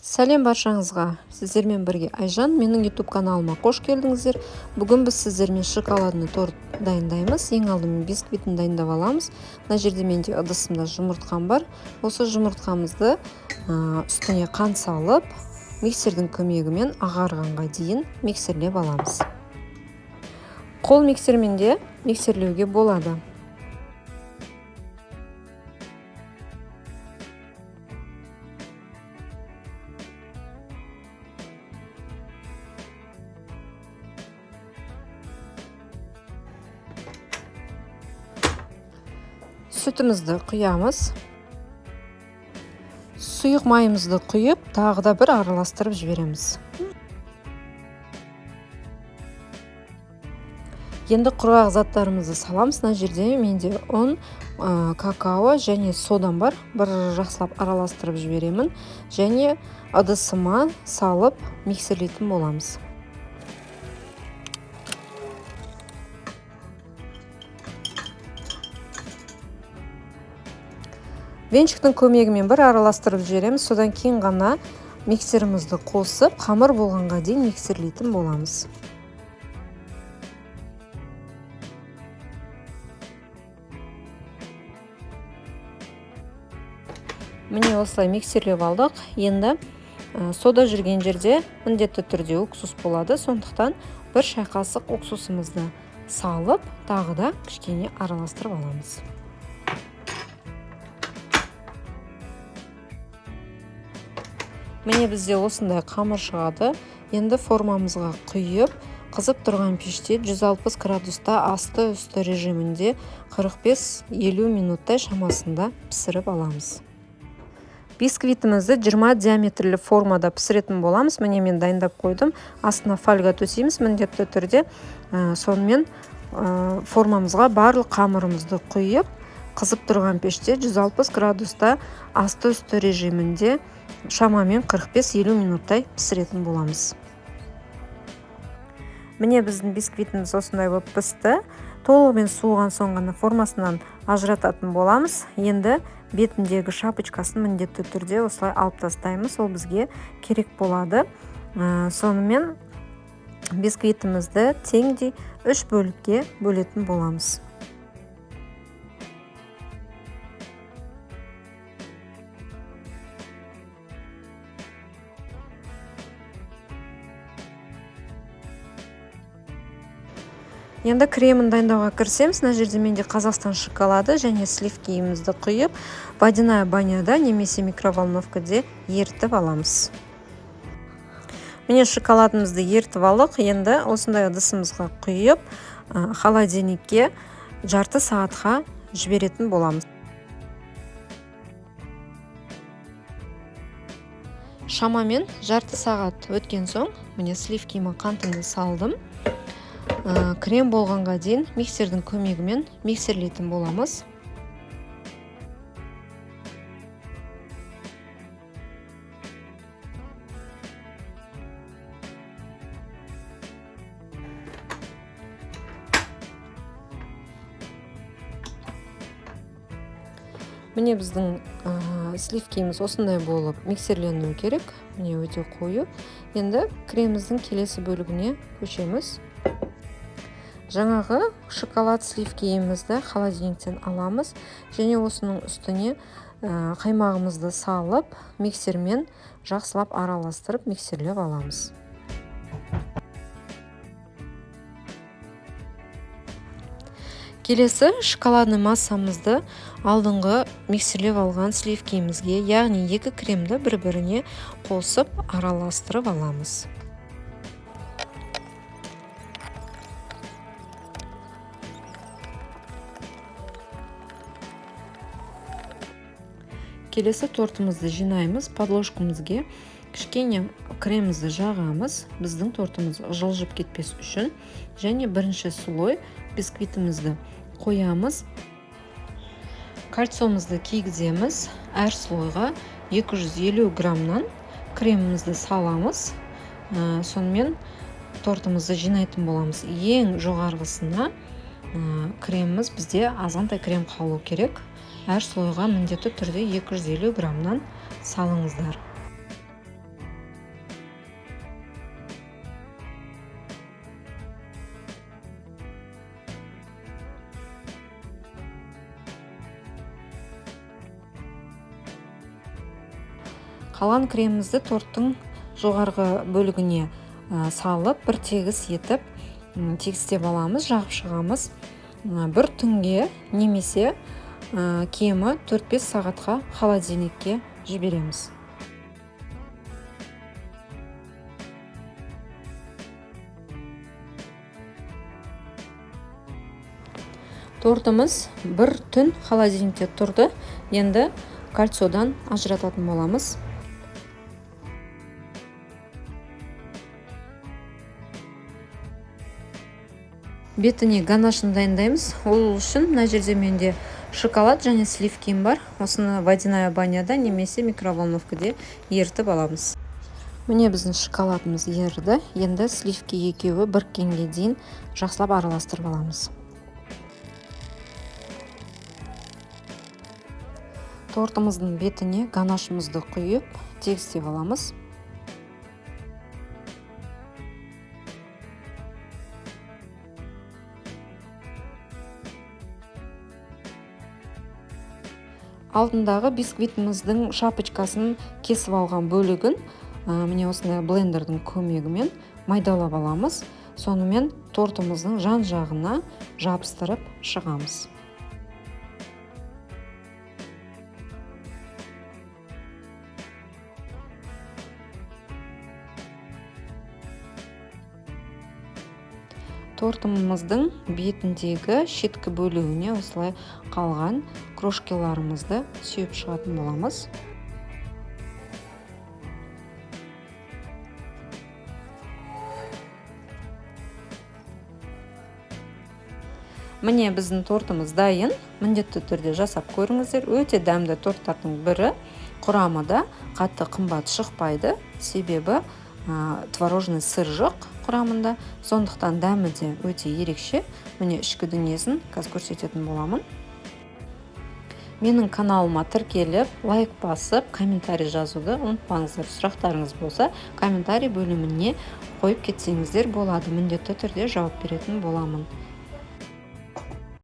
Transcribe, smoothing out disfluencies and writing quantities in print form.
Сәлем баршаңызға. Сіздермен бірге Айжан, менің YouTube каналыма қош келдіңіздер. Бүгін біз сіздермен шоколадный торт дайындаймыз. Ең алдымен бисквитін дайындап аламыз. Мына жерде менде ыдысымда жұмыртқам бар. Осы жұмыртқамызды үстіне қант салып, миксердің көмегімен ағарғанға дейін миксерлеп аламыз. Қол миксермен де миксерлеуге болады. Сүтімізді құямыз. Сұйық майымызды құйып, тағы да бір араластырып жібереміз. Енді құрғақ заттарымызды саламыз. Мына жерде менде ұн, какао және содан бар. Бір жақсылап араластырып жіберемін. Және ыдысыма салып миксерлейтін боламыз. Венчиктің көмегімен бір араластырып жібереміз. Содан кейін ғана миксерімізді қосып, қамыр болғанға дейін миксерлейтін боламыз. Міне осылай миксерлеп алдық. Енді сода жүрген жерде міндетті түрде уксус болады. Сондықтан бір шай қасық уксусымызды салып, тағы да кішкене араластырып аламыз. Міне бізде осындай қамыр шығады. Енді формамызға құйып, қызып тұрған пеште 160 градуста асты үсті режимінде 45-50 минуттай шамасында пісіріп аламыз. Бисквитімізді 20 диаметрлі формада пісіретін боламыз. Міне мен дайындап қойдым. Астына фольга төсейміз міндетті түрде. Сонымен формамызға барлық қамырымызды құйып, қызып тұрған пеште 160 градуста асты үсті режимінде шамамен 45-50 минуттай пісіретін боламыз. Міне біздің бисквитіміз осындай болып пісті. Толығымен суыған соң ғана формасынан ажырататын боламыз. Енді бетіндегі шапочкасын міндетті түрде осылай алып тастаймыз. Ол бізге керек болады. Сонымен бисквитімізді теңдей 3 бөлікке бөлетін боламыз. Енді кремін дайындауға кірісеміз. Мына жерде менде Қазақстан шоколады және сливкиімізді құйып, водяная баняда немесе микроволновкада ерітіп аламыз. Міне шоколадымызды ерітіп алдық. Енді осындай ыдысымызға құйып, холодильникке жарты сағатқа жіберетін боламыз. Шамамен жарты сағат өткен соң, міне сливкиіме қантымды салдым. Крем болғанға дейін миксердің көмегімен миксерлейтін боламыз. Міне біздің сливкиіміз осындай болып миксерленуі керек. Міне өте қою. Енді креміміздің келесі бөлігіне көшеміз. Жаңағы шоколад сливкиімізді холодильниктен аламыз және осының үстіне қаймағымызды салып, миксермен жақсылап араластырып миксерлеп аламыз. Келесі шоколадный массамызды алдыңғы миксерлеп алған сливкиімізге, яғни екі кремді бір-біріне қосып араластырып аламыз. Келесі тортымызды жинаймыз. Подложкамызге кішкене кремімізді жағамыз. Біздің тортымыз жылжып кетпес үшін. Және бірінші слой бисквитімізді қоямыз. Кольцомызды кигіземіз. Әр слойға 250 граммнан кремімізді саламыз. Сонымен тортымызды жинайтын боламыз. Ең жоғарғысына креміміз бізде азғантай крем қалу керек. Әр слойға міндетті түрде 250 граммнан салыңыздар. Қалған кремімізді торттың жоғарғы бөлігіне салып, бір тегіс етіп тегістеп аламыз, жағып шығамыз. Бір түнге немесе кемі 4-5 сағатқа холодильникке жібереміз. Тортымыз бір түн холодильникте тұрды. Енді кольцодан ажырататын боламыз. Бетіне ганашын дайындаймыз. Ол үшін мына жерде менде шоколад және сливким бар. Осыны водяная баняда немесе микроволновкада ерітіп аламыз. Міне біздің шоколадымыз еріді. Енді сливки екеуі біріккенге дейін жақсылап араластырып аламыз. Тортымыздың бетіне ганашымызды құйып, тегістеп аламыз. Алдындағы бисквитіміздің шапочкасын кесіп алған бөлігін міне осындай блендердің көмегімен майдалап аламыз. Сонымен тортымыздың жан жағына жабыстырып шығамыз. Тортымыздың бетіндегі шеткі бөлігіне осылай қалған крошкаларымызды сүйіп шығатын боламыз. Міне біздің тортымыз дайын. Міндетті түрде жасап көріңіздер. Өте дәмді торттардың бірі. Құрамы да қатты қымбат шықпайды. Себебі творожный сыр жоқ құрамында. Сондықтан дәмі де өте ерекше. Міне ішкі дүниесін қазір көрсететін боламын. Менің каналыма тіркеліп, лайк басып, комментарий жазуды ұмытпаңыздар. Сұрақтарыңыз болса, комментарий бөліміне қойып кетсеңіздер болады. Міндетті түрде жауап беретін боламын.